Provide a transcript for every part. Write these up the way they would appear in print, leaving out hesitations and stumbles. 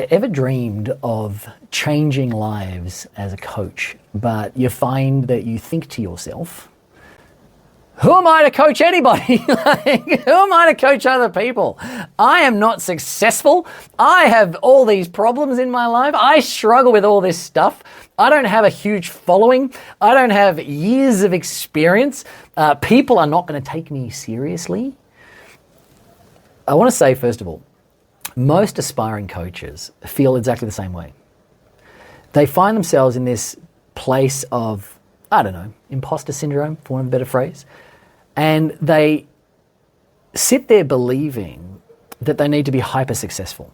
Ever dreamed of changing lives as a coach, but you find that you think to yourself, who am I to coach anybody? Who am I to coach other people? I am not successful. I have all these problems in my life. I struggle with all this stuff. I don't have a huge following. I don't have years of experience. People are not going to take me seriously. I want to say, first of all, most aspiring coaches feel exactly the same way. They find themselves in this place of, imposter syndrome, for want of a better phrase. And they sit there believing that they need to be hyper successful.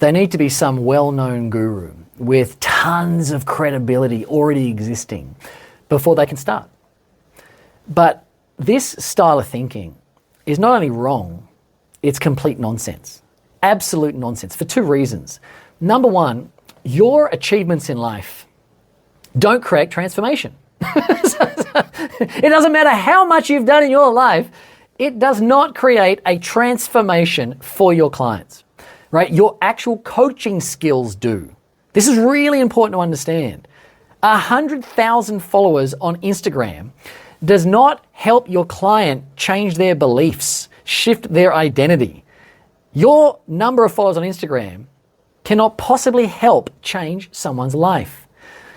They need to be some well-known guru with tons of credibility already existing before they can start. But this style of thinking is not only wrong, it's complete nonsense. Absolute nonsense for two reasons. Number one, your achievements in life don't create transformation. It doesn't matter how much you've done in your life, it does not create a transformation for your clients, right? Your actual coaching skills do. This is really important to understand. 100,000 followers on Instagram does not help your client change their beliefs, shift their identity. Your number of followers on Instagram cannot possibly help change someone's life.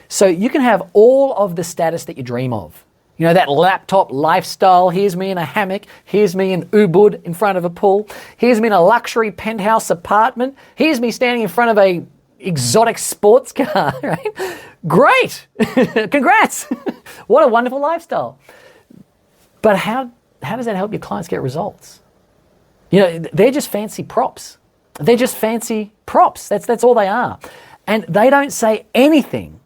So you can have all of the status that you dream of. You know, that laptop lifestyle. Here's me in a hammock. Here's me in Ubud in front of a pool. Here's me in a luxury penthouse apartment. Here's me standing in front of a exotic sports car, right? Great. Congrats. What a wonderful lifestyle. But how does that help your clients get results? You know, they're just fancy props. They're just fancy props. That's all they are. And they don't say anything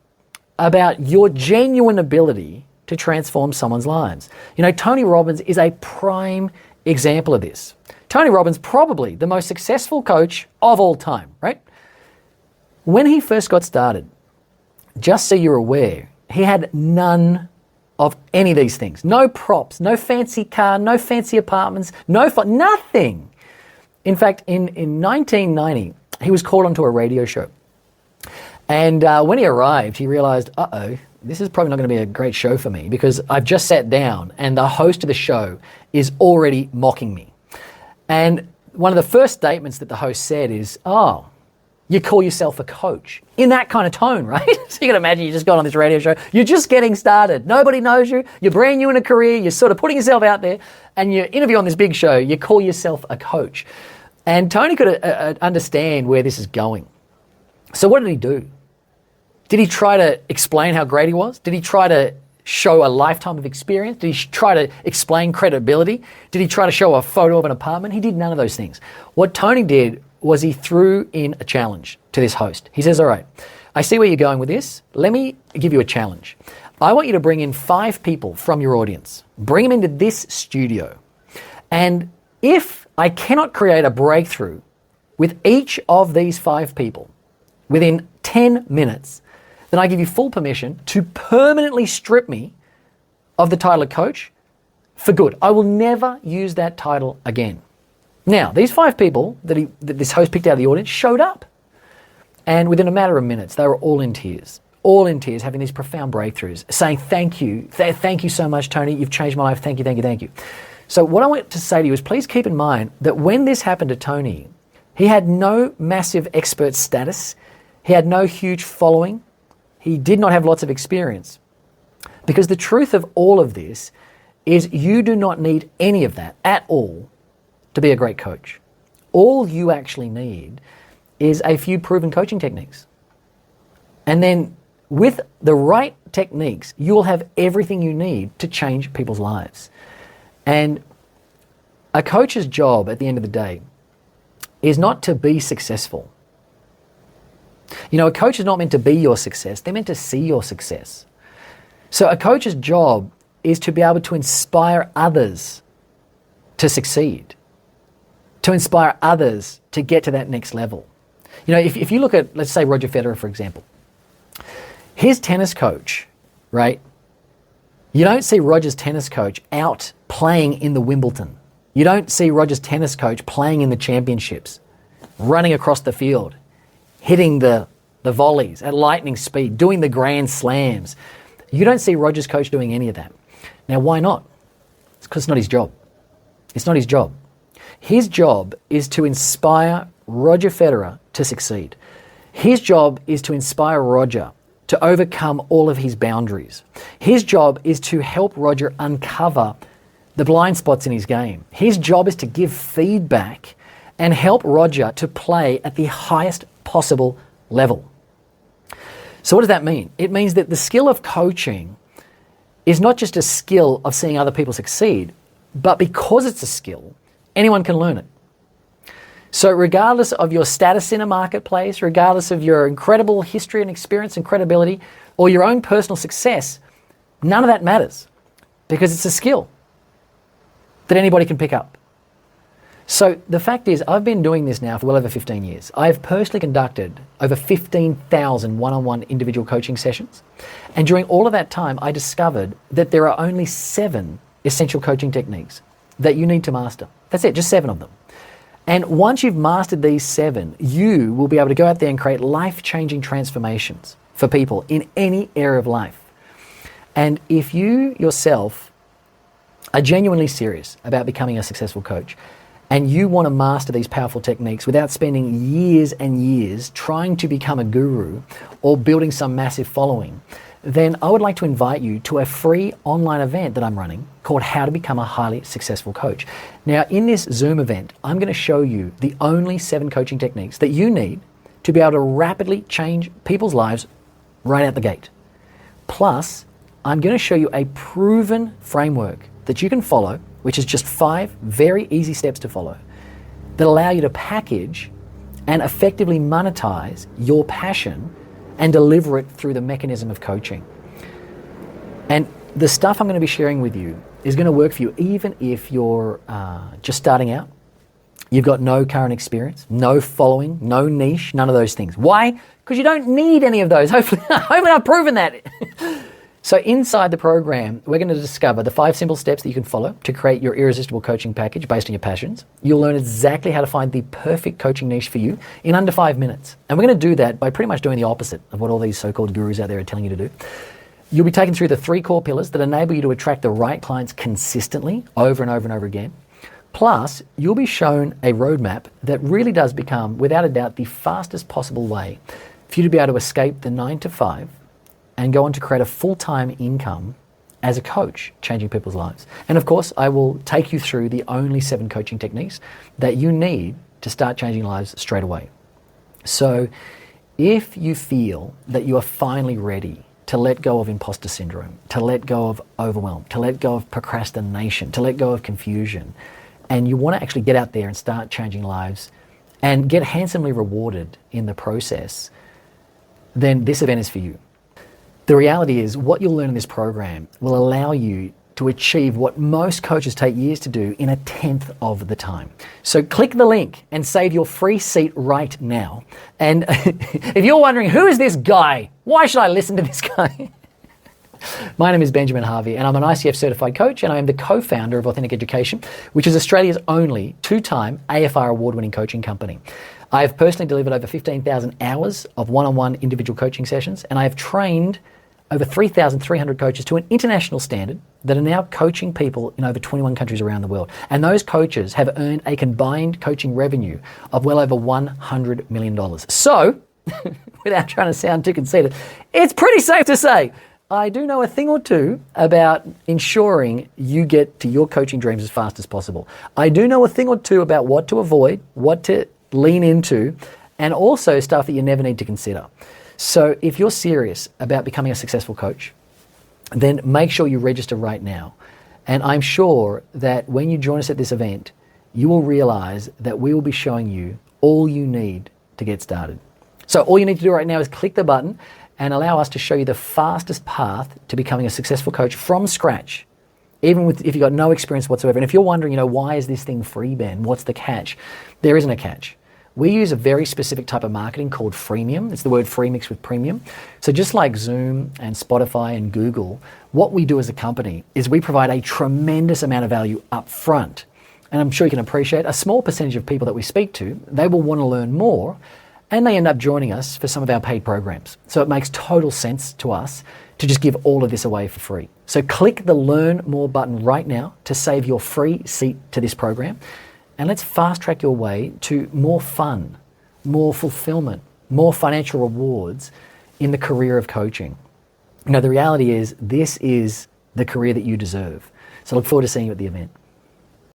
about your genuine ability to transform someone's lives. You know, Tony Robbins is a prime example of this. Tony Robbins, probably the most successful coach of all time, right? When he first got started, just so you're aware, he had none of any of these things. No props, no fancy car, no fancy apartments, nothing. In fact, in 1990, he was called onto a radio show. And when he arrived, he realized, this is probably not going to be a great show for me because I've just sat down and the host of the show is already mocking me. And one of the first statements that the host said is, you call yourself a coach, in that kind of tone, right? So you can imagine you just got on this radio show, you're just getting started, nobody knows you, you're brand new in a career, you're sort of putting yourself out there, and you interview on this big show, you call yourself a coach. And Tony could understand where this is going. So what did he do? Did he try to explain how great he was? Did he try to show a lifetime of experience? Did he try to explain credibility? Did he try to show a photo of an apartment? He did none of those things. What Tony did was he threw in a challenge to this host. He says, all right, I see where you're going with this. Let me give you a challenge. I want you to bring in 5 people from your audience. Bring them into this studio. And if I cannot create a breakthrough with each of these 5 people within 10 minutes, then I give you full permission to permanently strip me of the title of coach for good. I will never use that title again. Now, these 5 people that this host picked out of the audience showed up. And within a matter of minutes, they were all in tears, having these profound breakthroughs, saying, thank you so much, Tony. You've changed my life. Thank you. So what I want to say to you is please keep in mind that when this happened to Tony, he had no massive expert status. He had no huge following. He did not have lots of experience. Because the truth of all of this is you do not need any of that at all to be a great coach. All you actually need is a few proven coaching techniques. And then with the right techniques, you will have everything you need to change people's lives. And a coach's job at the end of the day is not to be successful. You know, a coach is not meant to be your success. They're meant to see your success. So a coach's job is to be able to inspire others to succeed, to inspire others to get to that next level. You know, if you look at, let's say, Roger Federer, for example, his tennis coach, right? You don't see Roger's tennis coach out playing in the Wimbledon. You don't see Roger's tennis coach playing in the championships, running across the field. hitting the volleys at lightning speed, doing the grand slams. You don't see Roger's coach doing any of that. Now, why not? It's because it's not his job. It's not his job. His job is to inspire Roger Federer to succeed. His job is to inspire Roger to overcome all of his boundaries. His job is to help Roger uncover the blind spots in his game. His job is to give feedback and help Roger to play at the highest possible level. So what does that mean? It means that the skill of coaching is not just a skill of seeing other people succeed, but because it's a skill, anyone can learn it. So regardless of your status in a marketplace, regardless of your incredible history and experience and credibility, or your own personal success, none of that matters because it's a skill that anybody can pick up. So the fact is, I've been doing this now for well over 15 years. I've personally conducted over 15,000 one-on-one individual coaching sessions. And during all of that time, I discovered that there are only 7 essential coaching techniques that you need to master. That's it, just 7 of them. And once you've mastered these 7, you will be able to go out there and create life-changing transformations for people in any area of life. And if you yourself are genuinely serious about becoming a successful coach, and you want to master these powerful techniques without spending years and years trying to become a guru or building some massive following, then I would like to invite you to a free online event that I'm running called How to Become a Highly Successful Coach. Now, in this Zoom event, I'm going to show you the only 7 coaching techniques that you need to be able to rapidly change people's lives right out the gate. Plus, I'm going to show you a proven framework that you can follow, which is just 5 very easy steps to follow that allow you to package and effectively monetize your passion and deliver it through the mechanism of coaching. And the stuff I'm going to be sharing with you is going to work for you even if you're just starting out. You've got no current experience, no following, no niche, none of those things. Why? Because you don't need any of those. Hopefully I've proven that. So inside the program, we're going to discover the 5 simple steps that you can follow to create your irresistible coaching package based on your passions. You'll learn exactly how to find the perfect coaching niche for you in under 5 minutes. And we're going to do that by pretty much doing the opposite of what all these so-called gurus out there are telling you to do. You'll be taken through the 3 core pillars that enable you to attract the right clients consistently over and over and over again. Plus, you'll be shown a roadmap that really does become, without a doubt, the fastest possible way for you to be able to escape the 9 to 5 and go on to create a full-time income as a coach, changing people's lives. And of course, I will take you through the only 7 coaching techniques that you need to start changing lives straight away. So if you feel that you are finally ready to let go of imposter syndrome, to let go of overwhelm, to let go of procrastination, to let go of confusion, and you want to actually get out there and start changing lives and get handsomely rewarded in the process, then this event is for you. The reality is what you'll learn in this program will allow you to achieve what most coaches take years to do in 1/10 of the time. So click the link and save your free seat right now. And if you're wondering, who is this guy? Why should I listen to this guy? My name is Benjamin Harvey, and I'm an ICF certified coach, and I am the co-founder of Authentic Education, which is Australia's only 2-time AFR award-winning coaching company. I have personally delivered over 15,000 hours of one-on-one individual coaching sessions, and I have trained over 3,300 coaches to an international standard that are now coaching people in over 21 countries around the world. And those coaches have earned a combined coaching revenue of well over $100 million. So, without trying to sound too conceited, it's pretty safe to say I do know a thing or two about ensuring you get to your coaching dreams as fast as possible. I do know a thing or two about what to avoid, what to lean into, and also stuff that you never need to consider. So if you're serious about becoming a successful coach, then make sure you register right now. And I'm sure that when you join us at this event, you will realize that we will be showing you all you need to get started. So all you need to do right now is click the button and allow us to show you the fastest path to becoming a successful coach from scratch, even if you've got no experience whatsoever. And if you're wondering, why is this thing free, Ben? What's the catch? There isn't a catch. We use a very specific type of marketing called freemium. It's the word free mixed with premium. So just like Zoom and Spotify and Google, what we do as a company is we provide a tremendous amount of value up front. And I'm sure you can appreciate a small percentage of people that we speak to, they will want to learn more. and they end up joining us for some of our paid programs. So it makes total sense to us to just give all of this away for free. So click the Learn More button right now to save your free seat to this program, and let's fast track your way to more fun, more fulfillment, more financial rewards in the career of coaching. You know, the reality is this is the career that you deserve. So look forward to seeing you at the event.